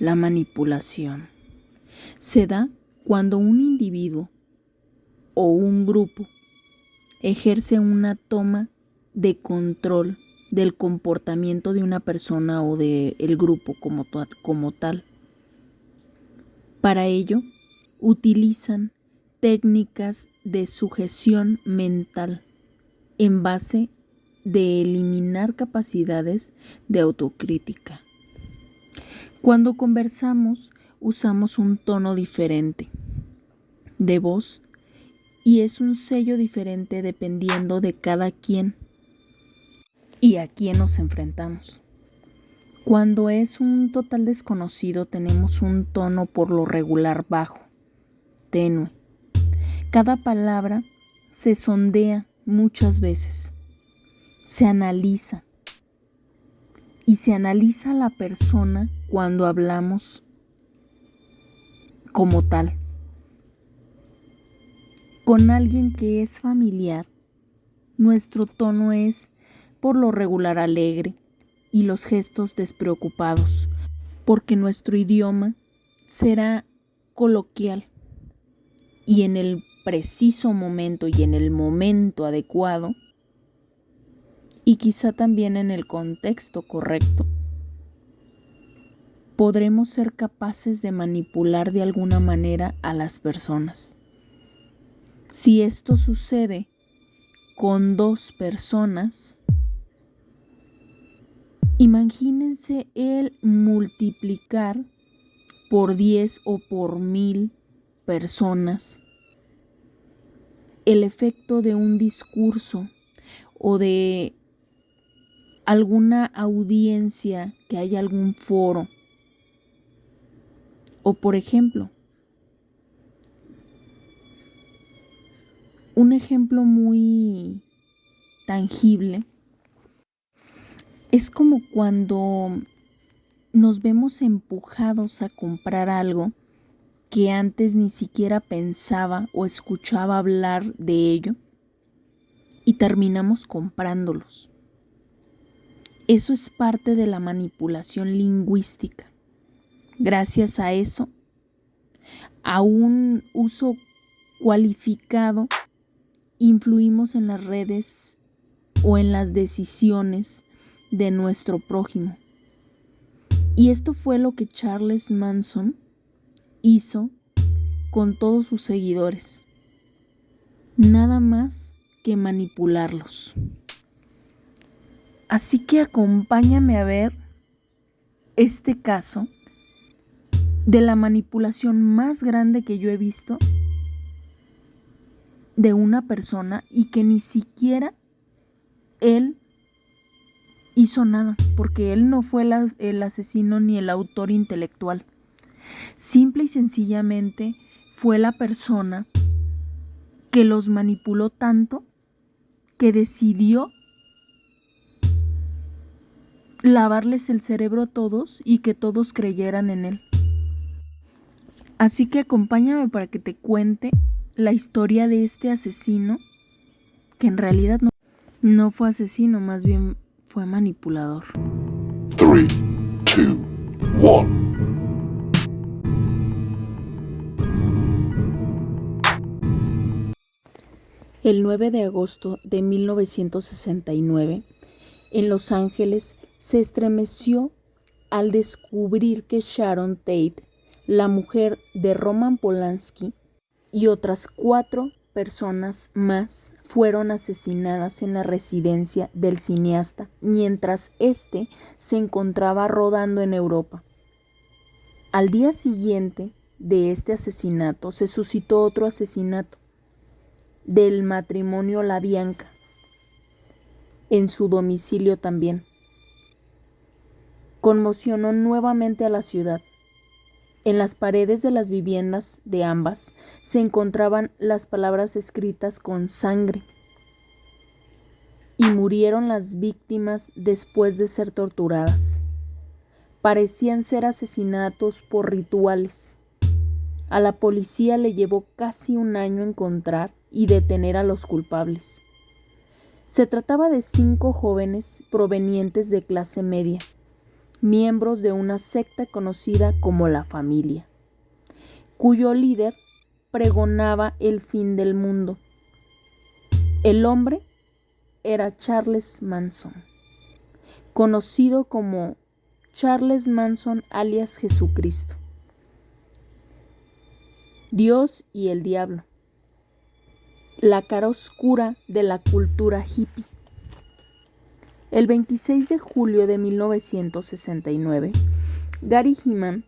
La manipulación se da cuando un individuo o un grupo ejerce una toma de control del comportamiento de una persona o del grupo como tal. Para ello, utilizan técnicas de sujeción mental en base de eliminar capacidades de autocrítica. Cuando conversamos, usamos un tono diferente de voz y es un sello diferente dependiendo de cada quien y a quién nos enfrentamos. Cuando es un total desconocido, tenemos un tono por lo regular bajo, tenue. Cada palabra se sondea muchas veces, se analiza. Y se analiza a la persona cuando hablamos como tal. Con alguien que es familiar, nuestro tono es por lo regular alegre y los gestos despreocupados, porque nuestro idioma será coloquial y en el preciso momento y en el momento adecuado y quizá también en el contexto correcto, podremos ser capaces de manipular de alguna manera a las personas. Si esto sucede con 2 personas, imagínense el multiplicar por 10 o por 1000 personas el efecto de un discurso o de alguna audiencia, que haya algún foro. O por ejemplo, un ejemplo muy tangible es como cuando nos vemos empujados a comprar algo que antes ni siquiera pensaba o escuchaba hablar de ello y terminamos comprándolos. Eso es parte de la manipulación lingüística. Gracias a eso, a un uso cualificado, influimos en las redes o en las decisiones de nuestro prójimo. Y esto fue lo que Charles Manson hizo con todos sus seguidores. Nada más que manipularlos. Así que acompáñame a ver este caso de la manipulación más grande que yo he visto de una persona y que ni siquiera él hizo nada, porque él no fue el asesino ni el autor intelectual. Simple y sencillamente fue la persona que los manipuló tanto que decidió lavarles el cerebro a todos y que todos creyeran en él. Así que acompáñame para que te cuente la historia de este asesino, que en realidad no fue asesino, más bien fue manipulador. 3, 2, 1. El 9 de agosto de 1969, en Los Ángeles, se estremeció al descubrir que Sharon Tate, la mujer de Roman Polanski, y otras 4 personas más fueron asesinadas en la residencia del cineasta mientras éste se encontraba rodando en Europa. Al día siguiente de este asesinato se suscitó otro asesinato del matrimonio LaBianca en su domicilio también. Conmocionó nuevamente a la ciudad. En las paredes de las viviendas de ambas se encontraban las palabras escritas con sangre. Y murieron las víctimas después de ser torturadas. Parecían ser asesinatos por rituales. A la policía le llevó casi un año encontrar y detener a los culpables. Se trataba de 5 jóvenes provenientes de clase media, miembros de una secta conocida como la Familia, cuyo líder pregonaba el fin del mundo. El hombre era Charles Manson, conocido como Charles Manson alias Jesucristo, Dios y el diablo, la cara oscura de la cultura hippie. El 26 de julio de 1969, Gary Heeman,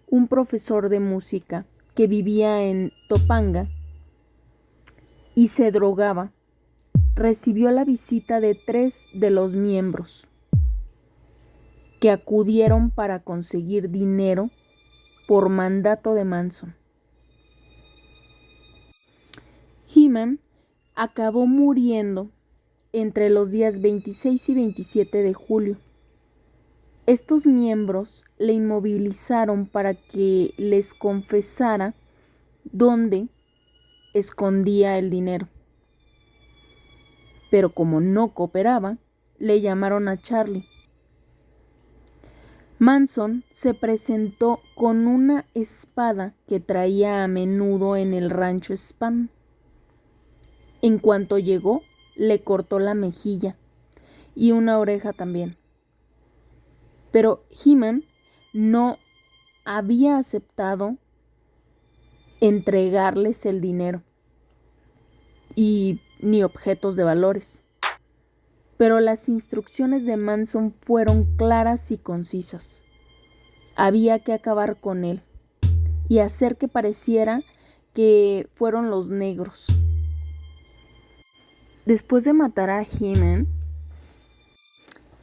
un profesor de música que vivía en Topanga y se drogaba, recibió la visita de 3 de los miembros que acudieron para conseguir dinero por mandato de Manson. Heeman acabó muriendo entre los días 26 y 27 de julio. Estos miembros le inmovilizaron para que les confesara dónde escondía el dinero. Pero como no cooperaba, le llamaron a Charlie. Manson se presentó con una espada que traía a menudo en el rancho Spam. En cuanto llegó, le cortó la mejilla y una oreja también. Pero Heeman no había aceptado entregarles el dinero y ni objetos de valores. Pero las instrucciones de Manson fueron claras y concisas. Había que acabar con él y hacer que pareciera que fueron los negros. Después de matar a Heeman,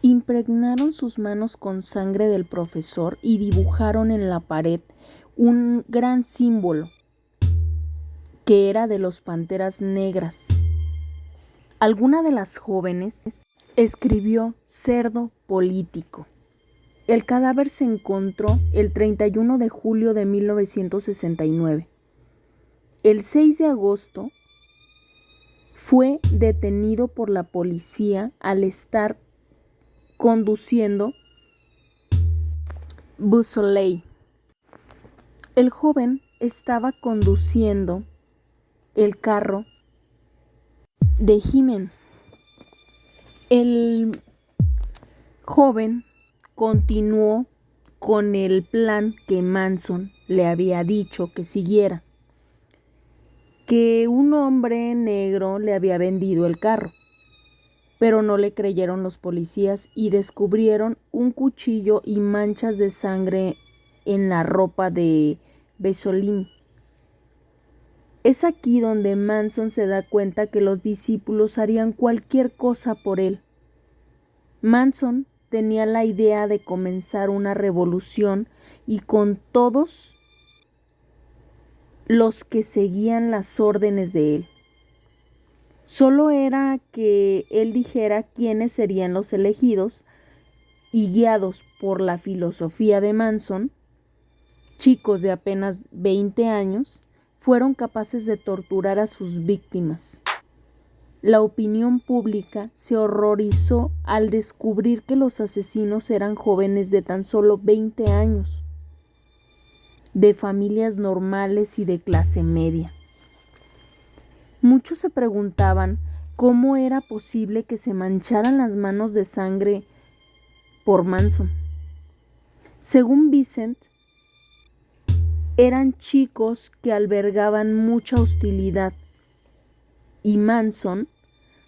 impregnaron sus manos con sangre del profesor y dibujaron en la pared un gran símbolo que era de los Panteras Negras. Alguna de las jóvenes escribió cerdo político. El cadáver se encontró el 31 de julio de 1969. El 6 de agosto fue detenido por la policía al estar conduciendo Beausoleil. El joven estaba conduciendo el carro de Heeman. El joven continuó con el plan que Manson le había dicho que siguiera, que un hombre negro le había vendido el carro, pero no le creyeron los policías y descubrieron un cuchillo y manchas de sangre en la ropa de Beausoleil. Es aquí donde Manson se da cuenta que los discípulos harían cualquier cosa por él. Manson tenía la idea de comenzar una revolución y con todos los que seguían las órdenes de él. Solo era que él dijera quiénes serían los elegidos y, guiados por la filosofía de Manson, chicos de apenas 20 años fueron capaces de torturar a sus víctimas. La opinión pública se horrorizó al descubrir que los asesinos eran jóvenes de tan solo 20 años, de familias normales y de clase media. Muchos se preguntaban cómo era posible que se mancharan las manos de sangre por Manson. Según Vincent, eran chicos que albergaban mucha hostilidad y Manson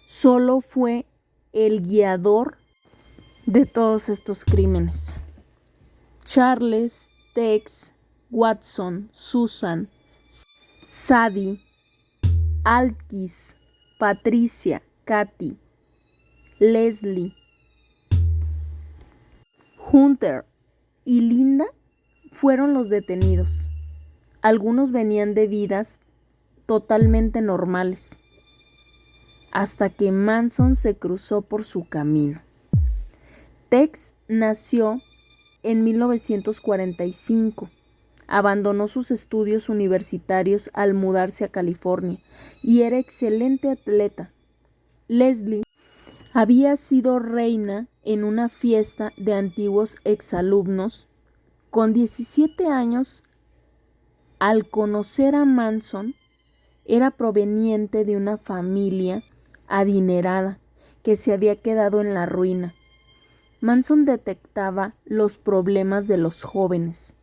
solo fue el guiador de todos estos crímenes. Charles, Tex, Watson, Susan, Sadie, Alkis, Patricia, Katy, Leslie, Hunter y Linda fueron los detenidos. Algunos venían de vidas totalmente normales, hasta que Manson se cruzó por su camino. Tex nació en 1945. Abandonó sus estudios universitarios al mudarse a California y era excelente atleta. Leslie había sido reina en una fiesta de antiguos exalumnos. Con 17 años, al conocer a Manson, era proveniente de una familia adinerada que se había quedado en la ruina. Manson detectaba los problemas de los jóvenes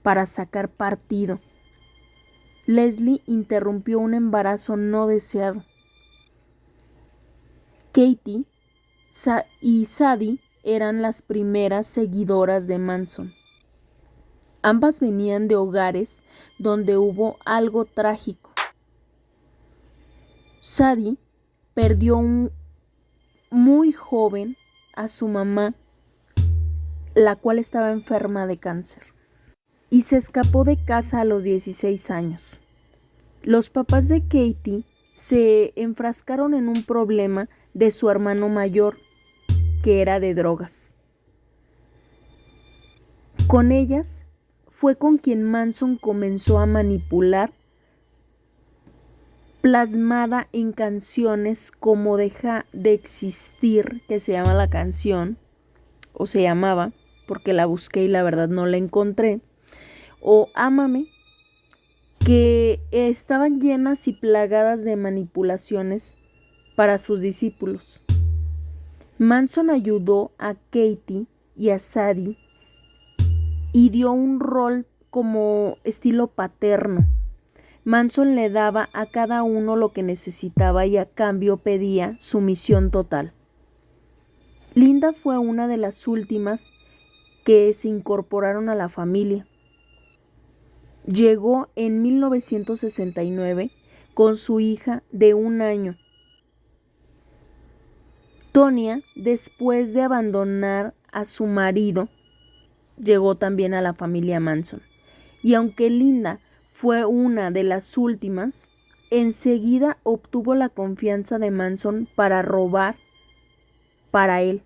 para sacar partido. Leslie interrumpió un embarazo no deseado. Katie y Sadie eran las primeras seguidoras de Manson. Ambas venían de hogares donde hubo algo trágico. Sadie perdió muy joven a su mamá, la cual estaba enferma de cáncer, y se escapó de casa a los 16 años. Los papás de Katie se enfrascaron en un problema de su hermano mayor, que era de drogas. Con ellas fue con quien Manson comenzó a manipular, plasmada en canciones como Deja de existir, que se llama la canción, o se llamaba, porque la busqué y la verdad no la encontré, o Ámame, que estaban llenas y plagadas de manipulaciones para sus discípulos. Manson ayudó a Katie y a Sadie y dio un rol como estilo paterno. Manson le daba a cada uno lo que necesitaba y a cambio pedía sumisión total. Linda fue una de las últimas que se incorporaron a la familia. Llegó en 1969 con su hija de 1 año. Tonya, después de abandonar a su marido, llegó también a la familia Manson. Y aunque Linda fue una de las últimas, enseguida obtuvo la confianza de Manson para robar para él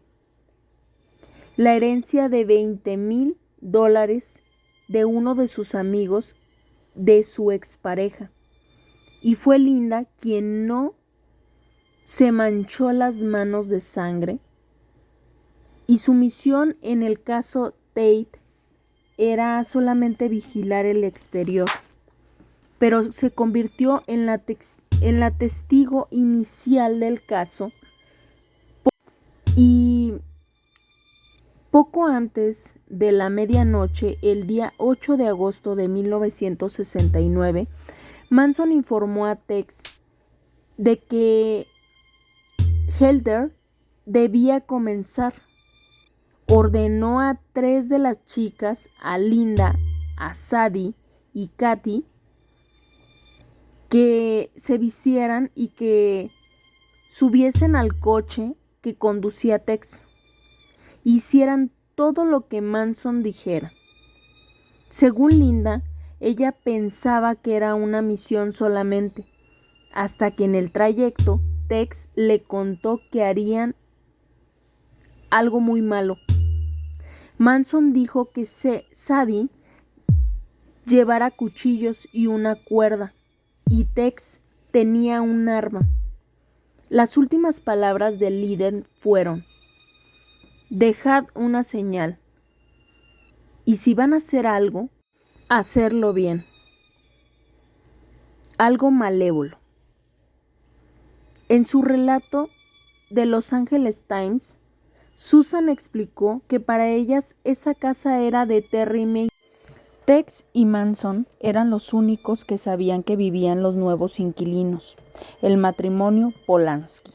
la herencia de $20,000 de uno de sus amigos de su expareja. Y fue Linda quien no se manchó las manos de sangre, y su misión en el caso Tate era solamente vigilar el exterior, pero se convirtió en la testigo inicial del caso. Y poco antes de la medianoche, el día 8 de agosto de 1969, Manson informó a Tex de que Helder debía comenzar. Ordenó a 3 de las chicas, a Linda, a Sadie y Katie, que se vistieran y que subiesen al coche que conducía Tex. Hicieran todo lo que Manson dijera. Según Linda, ella pensaba que era una misión solamente, hasta que en el trayecto Tex le contó que harían algo muy malo. Manson dijo que Sadie llevara cuchillos y una cuerda, y Tex tenía un arma. Las últimas palabras del líder fueron: dejad una señal, y si van a hacer algo, hacerlo bien. Algo malévolo. En su relato de Los Angeles Times, Susan explicó que para ellas esa casa era de Terry May. Tex y Manson eran los únicos que sabían que vivían los nuevos inquilinos, el matrimonio Polanski.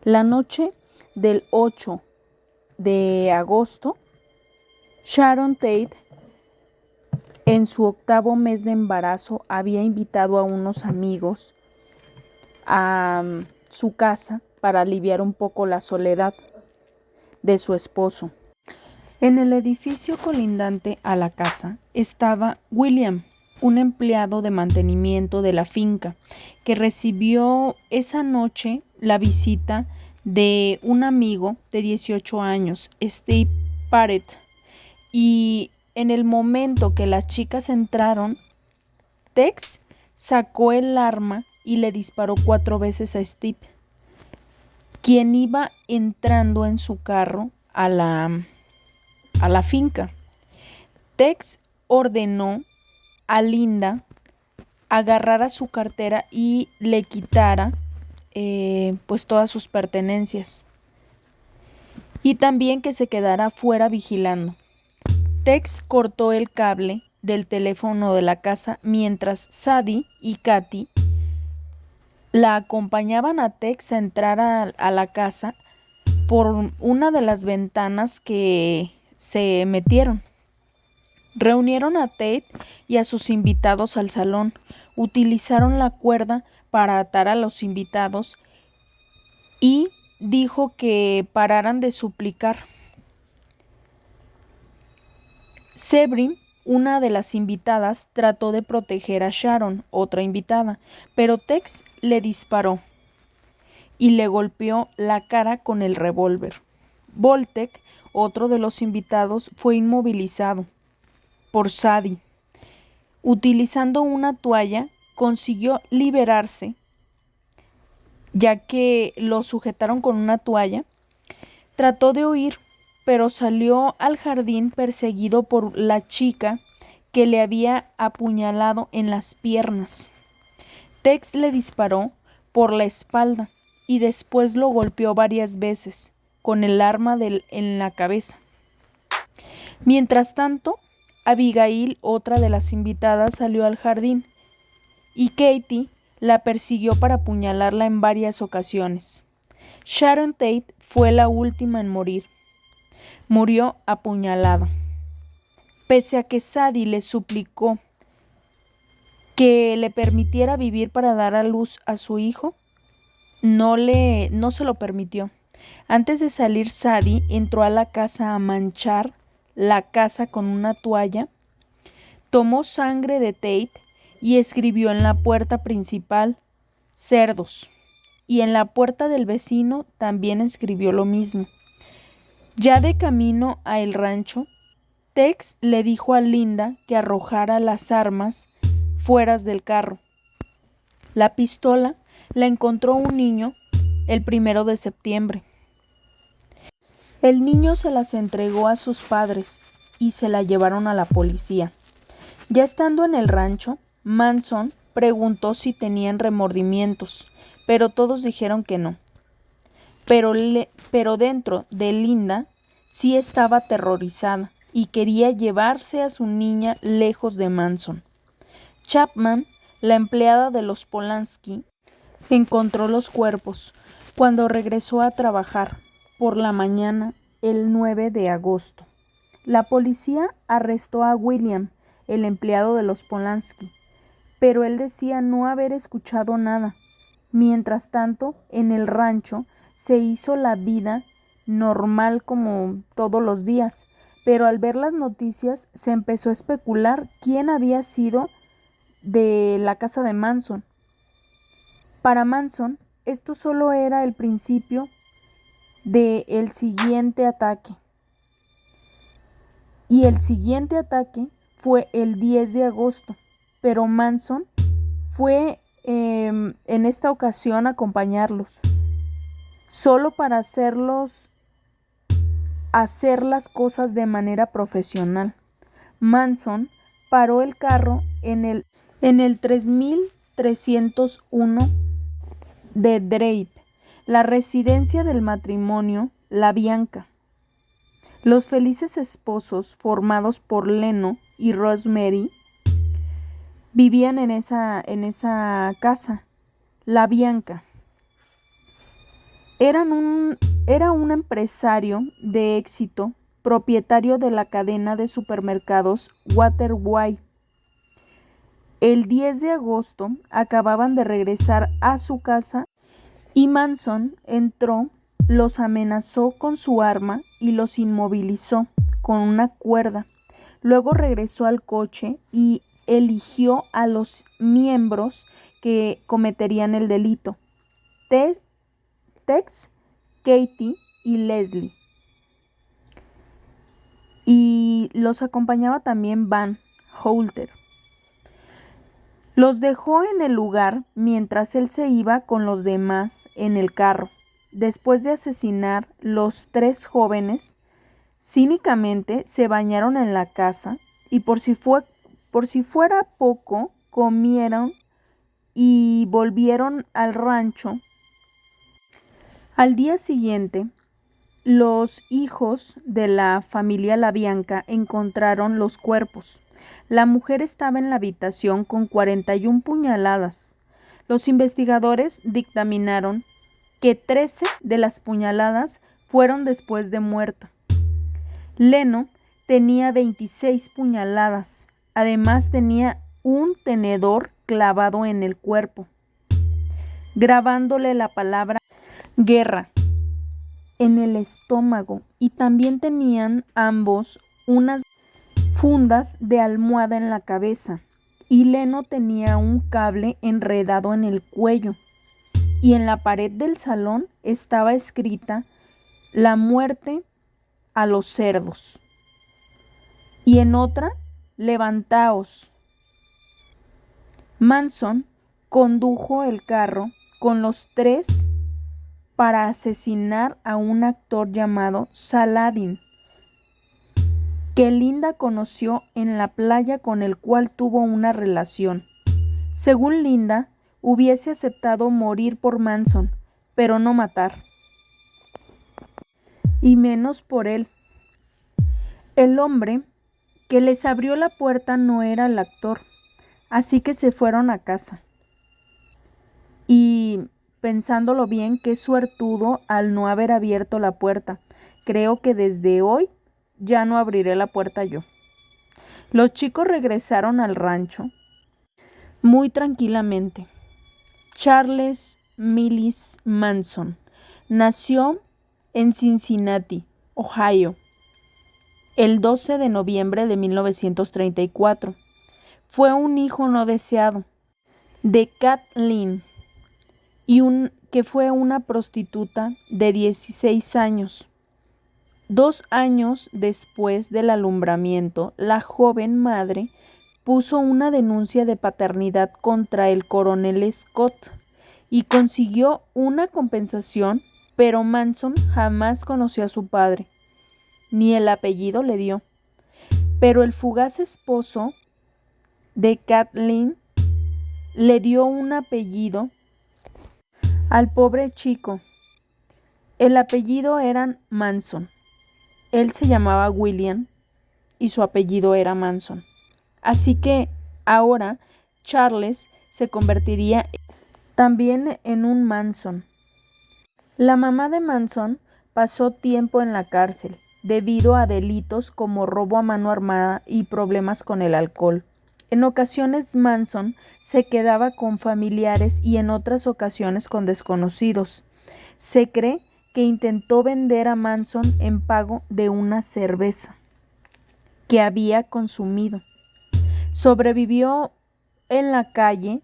La noche del 8 de agosto, Sharon Tate, en su 8º mes de embarazo, había invitado a unos amigos a su casa para aliviar un poco la soledad de su esposo. En el edificio colindante a la casa estaba William, un empleado de mantenimiento de la finca, que recibió esa noche la visita de un amigo de 18 años, Steve Parrett, y en el momento que las chicas entraron, Tex sacó el arma y le disparó 4 veces a Steve, quien iba entrando en su carro a la finca. Tex ordenó a Linda agarrara su cartera y le quitara pues todas sus pertenencias, y también que se quedara fuera vigilando. Tex cortó el cable del teléfono de la casa mientras Sadie y Katy la acompañaban a Tex a entrar a la casa por una de las ventanas que se metieron. Reunieron a Tate y a sus invitados al salón. Utilizaron la cuerda para atar a los invitados y dijo que pararan de suplicar. Sebring, una de las invitadas, trató de proteger a Sharon, otra invitada, pero Tex le disparó y le golpeó la cara con el revólver. Voltek, otro de los invitados, fue inmovilizado por Sadie. Utilizando una toalla, consiguió liberarse, ya que lo sujetaron con una toalla. Trató de huir, pero salió al jardín perseguido por la chica que le había apuñalado en las piernas. Tex le disparó por la espalda y después lo golpeó varias veces con el arma en la cabeza. Mientras tanto, Abigail, otra de las invitadas, salió al jardín y Katie la persiguió para apuñalarla en varias ocasiones. Sharon Tate fue la última en morir. Murió apuñalada. Pese a que Sadie le suplicó que le permitiera vivir para dar a luz a su hijo, no se lo permitió. Antes de salir, Sadie entró a la casa a manchar la casa con una toalla, tomó sangre de Tate y escribió en la puerta principal cerdos, y en la puerta del vecino también escribió lo mismo. Ya de camino a el rancho, Tex le dijo a Linda que arrojara las armas fuera del carro. La pistola la encontró un niño el 1 de septiembre. El niño se las entregó a sus padres y se la llevaron a la policía. Ya estando en el rancho, Manson preguntó si tenían remordimientos, pero todos dijeron que no. Pero dentro de Linda sí estaba aterrorizada y quería llevarse a su niña lejos de Manson. Chapman, la empleada de los Polanski, encontró los cuerpos cuando regresó a trabajar por la mañana el 9 de agosto. La policía arrestó a William, el empleado de los Polanski, pero él decía no haber escuchado nada. Mientras tanto, en el rancho se hizo la vida normal como todos los días, pero al ver las noticias se empezó a especular quién había sido de la casa de Manson. Para Manson, esto solo era el principio del siguiente ataque. Y el siguiente ataque fue el 10 de agosto, pero Manson fue en esta ocasión a acompañarlos, solo para hacer las cosas de manera profesional. Manson paró el carro en el 3301 de Drape, la residencia del matrimonio La Bianca. Los felices esposos formados por Leno y Rosemary vivían en esa casa. La Bianca era un empresario de éxito, propietario de la cadena de supermercados Waterway. El 10 de agosto acababan de regresar a su casa y Manson entró, los amenazó con su arma y los inmovilizó con una cuerda. Luego regresó al coche y eligió a los miembros que cometerían el delito: Tex, Katie y Leslie. Y los acompañaba también Van Houlter. Los dejó en el lugar mientras él se iba con los demás en el carro. Después de asesinar los 3 jóvenes, Cínicamente se bañaron en la casa y por si fuera poco, comieron y volvieron al rancho. Al día siguiente, los hijos de la familia LaBianca encontraron los cuerpos. La mujer estaba en la habitación con 41 puñaladas. Los investigadores dictaminaron que 13 de las puñaladas fueron después de muerta. Leno tenía 26 puñaladas. Además tenía un tenedor clavado en el cuerpo, grabándole la palabra guerra en el estómago, y también tenían ambos unas fundas de almohada en la cabeza, y Leno tenía un cable enredado en el cuello, y en la pared del salón estaba escrita la muerte a los cerdos, y en otra, levantaos. Manson condujo el carro con los tres para asesinar a un actor llamado Saladin, que Linda conoció en la playa, con el cual tuvo una relación. Según Linda, hubiese aceptado morir por Manson, pero no matar, y menos por él. El hombre que les abrió la puerta no era el actor, así que se fueron a casa. Y pensándolo bien, qué suertudo al no haber abierto la puerta. Creo que desde hoy ya no abriré la puerta yo. Los chicos regresaron al rancho muy tranquilamente. Charles Millis Manson nació en Cincinnati, Ohio, el 12 de noviembre de 1934. Fue un hijo no deseado de Kathleen, que fue una prostituta de 16 años. 2 años después del alumbramiento, la joven madre puso una denuncia de paternidad contra el coronel Scott y consiguió una compensación, pero Manson jamás conoció a su padre, ni el apellido le dio. Pero el fugaz esposo de Kathleen le dio un apellido al pobre chico. El apellido era Manson. Él se llamaba William y su apellido era Manson. Así que ahora Charles se convertiría también en un Manson. La mamá de Manson pasó tiempo en la cárcel debido a delitos como robo a mano armada y problemas con el alcohol. En ocasiones Manson se quedaba con familiares y en otras ocasiones con desconocidos. Se cree que intentó vender a Manson en pago de una cerveza que había consumido. Sobrevivió en la calle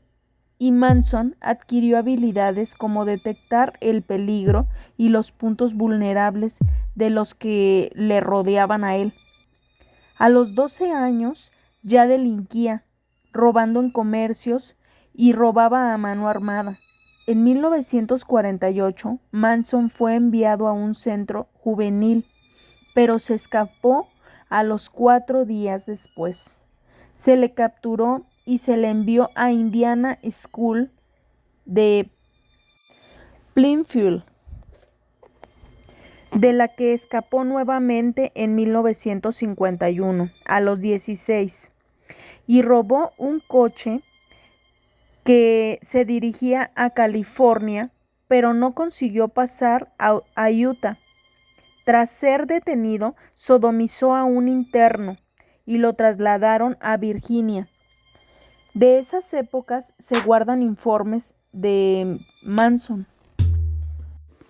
y Manson adquirió habilidades como detectar el peligro y los puntos vulnerables de los que le rodeaban a él. A los 12 años ya delinquía, robando en comercios y robaba a mano armada. En 1948, Manson fue enviado a un centro juvenil, pero se escapó a los 4 días después. Se le capturó y se le envió a Indiana School de Plainfield, de la que escapó nuevamente en 1951, a los 16, y robó un coche que se dirigía a California, pero no consiguió pasar a Utah. Tras ser detenido, sodomizó a un interno y lo trasladaron a Virginia. De esas épocas se guardan informes de Manson.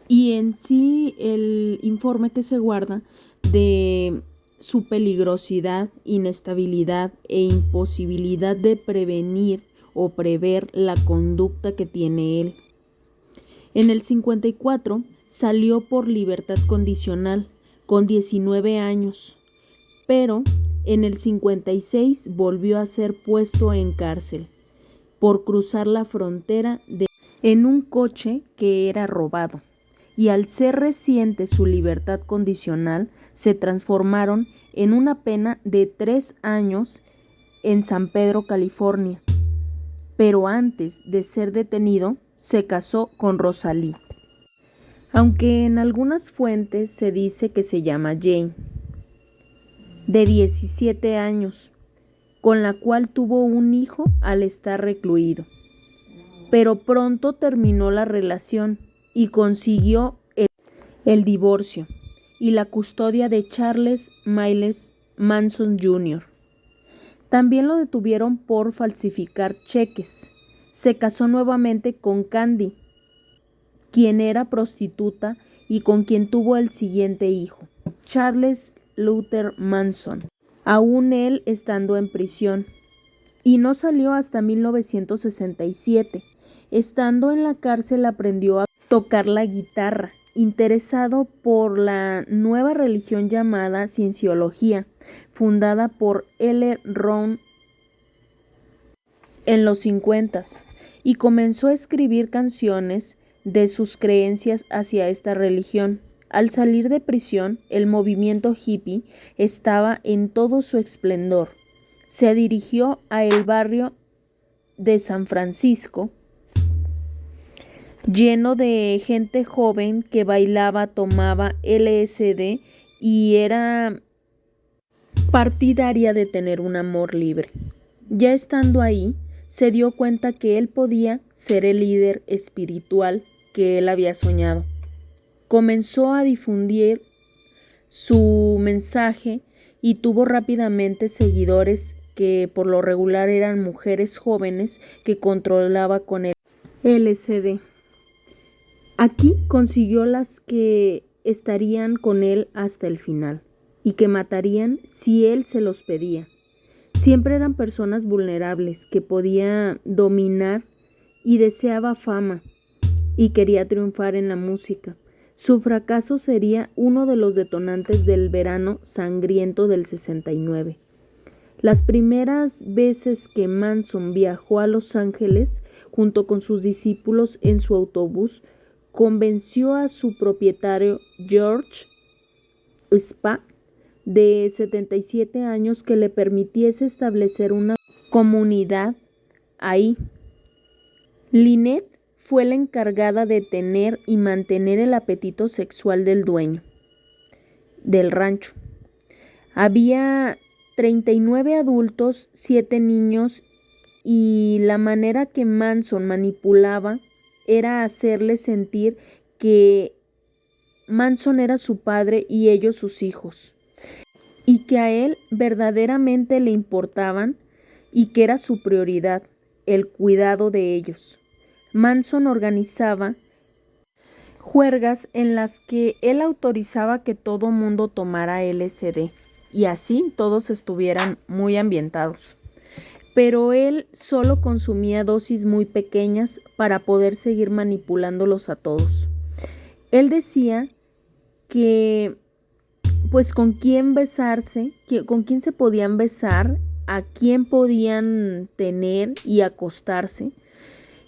Y en sí el informe que se guarda de su peligrosidad, inestabilidad e imposibilidad de prevenir o prever la conducta que tiene él. En el 54 salió por libertad condicional con 19 años, pero en el 56 volvió a ser puesto en cárcel por cruzar la frontera en un coche que era robado, y al ser reciente su libertad condicional se transformaron en una pena de 3 años en San Pedro, California. Pero antes de ser detenido, se casó con Rosalie, aunque en algunas fuentes se dice que se llama Jane, de 17 años, con la cual tuvo un hijo al estar recluido. Pero pronto terminó la relación y consiguió el divorcio y la custodia de Charles Miles Manson Jr. También lo detuvieron por falsificar cheques. Se casó nuevamente con Candy, quien era prostituta y con quien tuvo el siguiente hijo, Charles Luther Manson, aún él estando en prisión, y no salió hasta 1967. Estando en la cárcel aprendió a tocar la guitarra, interesado por la nueva religión llamada Cienciología, fundada por L. Ron en los 50s, y comenzó a escribir canciones de sus creencias hacia esta religión. Al salir de prisión, el movimiento hippie estaba en todo su esplendor. Se dirigió a el barrio de San Francisco, lleno de gente joven que bailaba, tomaba LSD y era partidaria de tener un amor libre. Ya estando ahí, se dio cuenta que él podía ser el líder espiritual que él había soñado. Comenzó a difundir su mensaje y tuvo rápidamente seguidores que por lo regular eran mujeres jóvenes que controlaba con el LSD. Aquí consiguió las que estarían con él hasta el final y que matarían si él se los pedía. Siempre eran personas vulnerables que podía dominar y deseaba fama y quería triunfar en la música. Su fracaso sería uno de los detonantes del verano sangriento del 69. Las primeras veces que Manson viajó a Los Ángeles junto con sus discípulos en su autobús, convenció a su propietario George Spa, de 77 años, que le permitiese establecer una comunidad ahí. Lynette fue la encargada de tener y mantener el apetito sexual del dueño del rancho. Había 39 adultos, 7 niños, y la manera que Manson manipulaba era hacerle sentir que Manson era su padre y ellos sus hijos, y que a él verdaderamente le importaban y que era su prioridad el cuidado de ellos. Manson organizaba juergas en las que él autorizaba que todo mundo tomara LSD y así todos estuvieran muy ambientados. Pero él solo consumía dosis muy pequeñas para poder seguir manipulándolos a todos. Él decía que pues con quién besarse, con quién se podían besar, a quién podían tener y acostarse.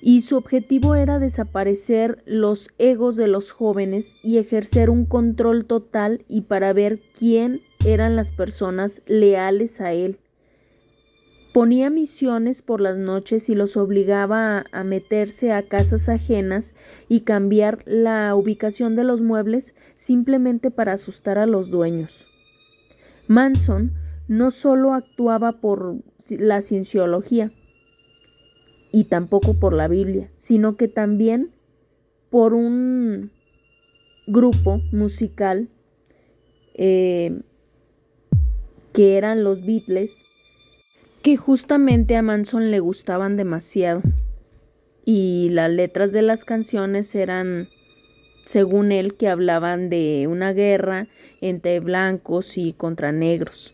Y su objetivo era desaparecer los egos de los jóvenes y ejercer un control total y para ver quién eran las personas leales a él. Ponía misiones por las noches y los obligaba a meterse a casas ajenas y cambiar la ubicación de los muebles simplemente para asustar a los dueños. Manson no solo actuaba por la cienciología y tampoco por la Biblia, sino que también por un grupo musical que eran los Beatles, que justamente a Manson le gustaban demasiado, y las letras de las canciones eran, según él, que hablaban de una guerra entre blancos y contra negros.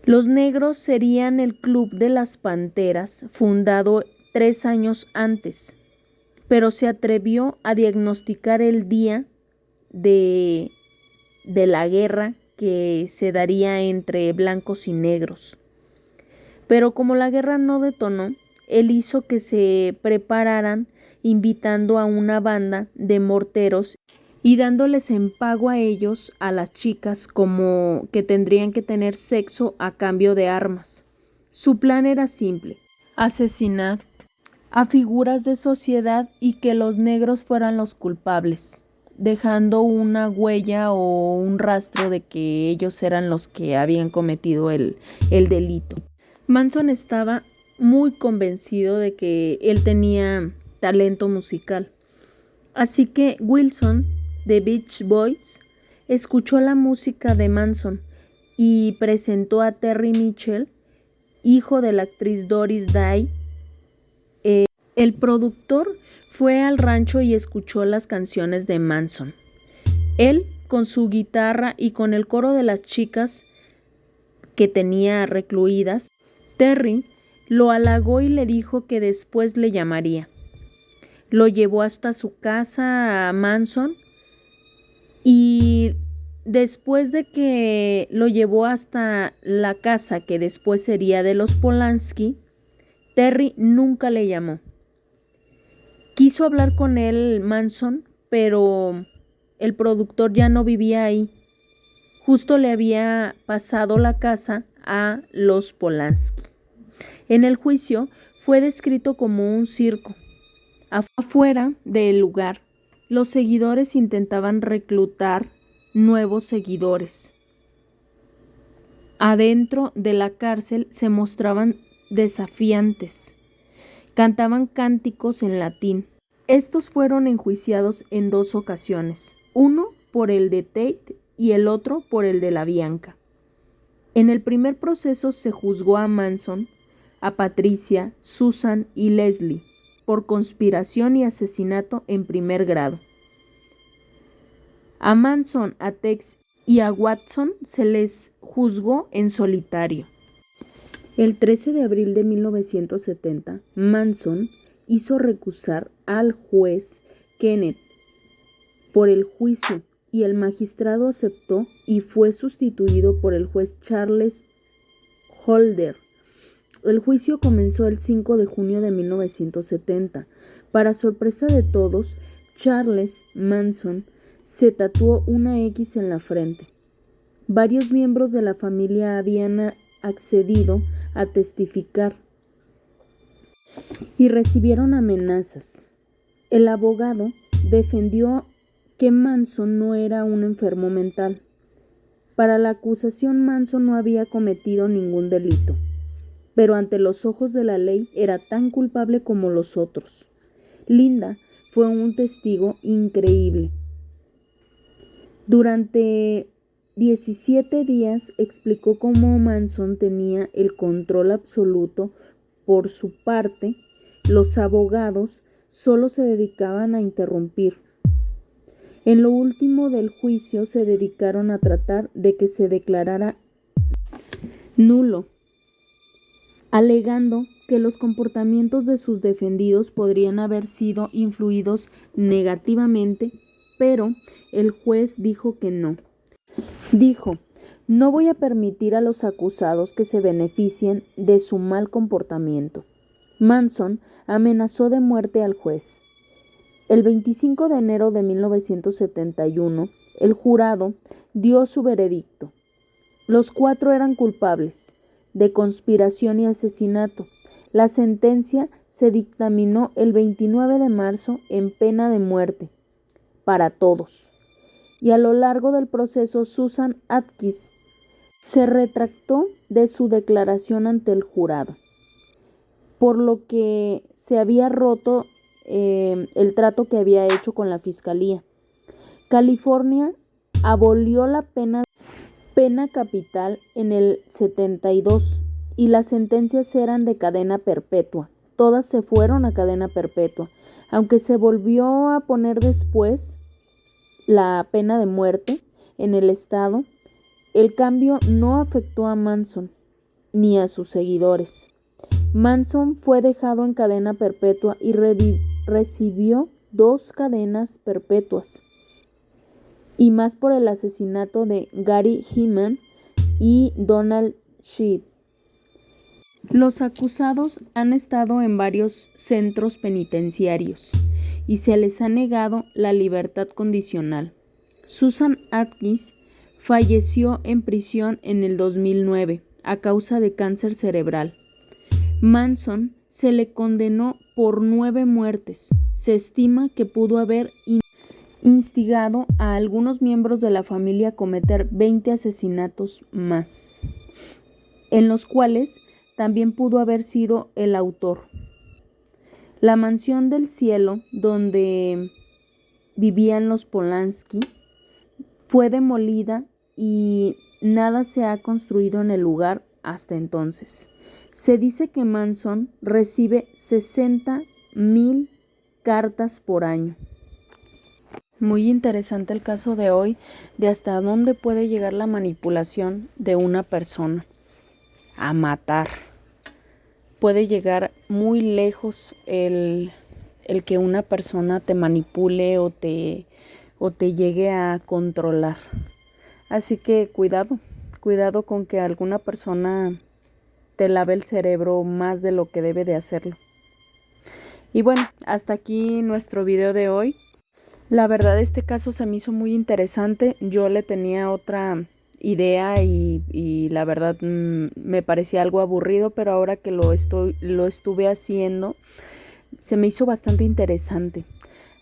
Los negros serían el Club de las Panteras, fundado 3 años antes, pero se atrevió a diagnosticar el día de la guerra que se daría entre blancos y negros. Pero como la guerra no detonó, él hizo que se prepararan invitando a una banda de morteros y dándoles en pago a ellos, a las chicas, como que tendrían que tener sexo a cambio de armas. Su plan era simple: asesinar a figuras de sociedad y que los negros fueran los culpables, dejando una huella o un rastro de que ellos eran los que habían cometido el delito. Manson estaba muy convencido de que él tenía talento musical. Así que Wilson, de Beach Boys, escuchó la música de Manson y presentó a Terry Mitchell, hijo de la actriz Doris Day. El productor fue al rancho y escuchó las canciones de Manson. Él, con su guitarra y con el coro de las chicas que tenía recluidas, Terry lo halagó y le dijo que después le llamaría. Lo llevó hasta su casa a Manson y después de que lo llevó hasta la casa que después sería de los Polanski, Terry nunca le llamó. Quiso hablar con él Manson, pero el productor ya no vivía ahí. Justo le había pasado la casa a los Polanski. En el juicio fue descrito como un circo. Afuera del lugar, los seguidores intentaban reclutar nuevos seguidores. Adentro de la cárcel se mostraban desafiantes. Cantaban cánticos en latín. Estos fueron enjuiciados en 2 ocasiones, uno por el de Tate y el otro por el de la Bianca. En el primer proceso se juzgó a Manson, a Patricia, Susan y Leslie por conspiración y asesinato en primer grado. A Manson, a Tex y a Watson se les juzgó en solitario. El 13 de abril de 1970, Manson hizo recusar al juez Kenneth por el juicio y el magistrado aceptó y fue sustituido por el juez Charles Holder. El juicio comenzó el 5 de junio de 1970. Para sorpresa de todos, Charles Manson se tatuó una X en la frente. Varios miembros de la familia habían accedido a testificar y recibieron amenazas. El abogado defendió que Manson no era un enfermo mental. Para la acusación, Manson no había cometido ningún delito, pero ante los ojos de la ley era tan culpable como los otros. Linda fue un testigo increíble. Durante 17 días explicó cómo Manson tenía el control absoluto. Por su parte, los abogados solo se dedicaban a interrumpir. En lo último del juicio se dedicaron a tratar de que se declarara nulo, alegando que los comportamientos de sus defendidos podrían haber sido influidos negativamente, pero el juez dijo que no. Dijo: no voy a permitir a los acusados que se beneficien de su mal comportamiento. Manson amenazó de muerte al juez. El 25 de enero de 1971, el jurado dio su veredicto. Los 4 eran culpables de conspiración y asesinato. La sentencia se dictaminó el 29 de marzo en pena de muerte para todos. Y a lo largo del proceso, Susan Atkins se retractó de su declaración ante el jurado, por lo que se había roto el trato que había hecho con la fiscalía. California abolió la pena capital en el 72 y las sentencias eran de cadena perpetua. Todas se fueron a cadena perpetua, aunque se volvió a poner después la pena de muerte en el estado. El cambio no afectó a Manson ni a sus seguidores. Manson fue dejado en cadena perpetua y recibió 2 cadenas perpetuas y más por el asesinato de Gary Heeman y Donald Shedd. Los acusados han estado en varios centros penitenciarios y se les ha negado la libertad condicional. Susan Atkins falleció en prisión en el 2009 a causa de cáncer cerebral. Manson se le condenó por 9 muertes. Se estima que pudo haber instigado a algunos miembros de la familia a cometer 20 asesinatos más, en los cuales también pudo haber sido el autor. La mansión del cielo, donde vivían los Polanski, fue demolida y nada se ha construido en el lugar hasta entonces. Se dice que Manson recibe 60,000 cartas por año. Muy interesante el caso de hoy, de hasta dónde puede llegar la manipulación de una persona a matar. Puede llegar muy lejos el que una persona te manipule o te llegue a controlar. Así que cuidado con que alguna persona te lave el cerebro más de lo que debe de hacerlo. Y bueno, hasta aquí nuestro video de hoy. La verdad, este caso se me hizo muy interesante. Yo le tenía otra idea y la verdad me parecía algo aburrido, pero ahora que lo estuve haciendo, se me hizo bastante interesante.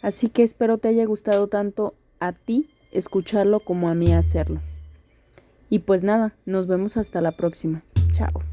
Así que espero te haya gustado tanto a ti escucharlo como a mí hacerlo. Y pues nada, nos vemos hasta la próxima. Chao.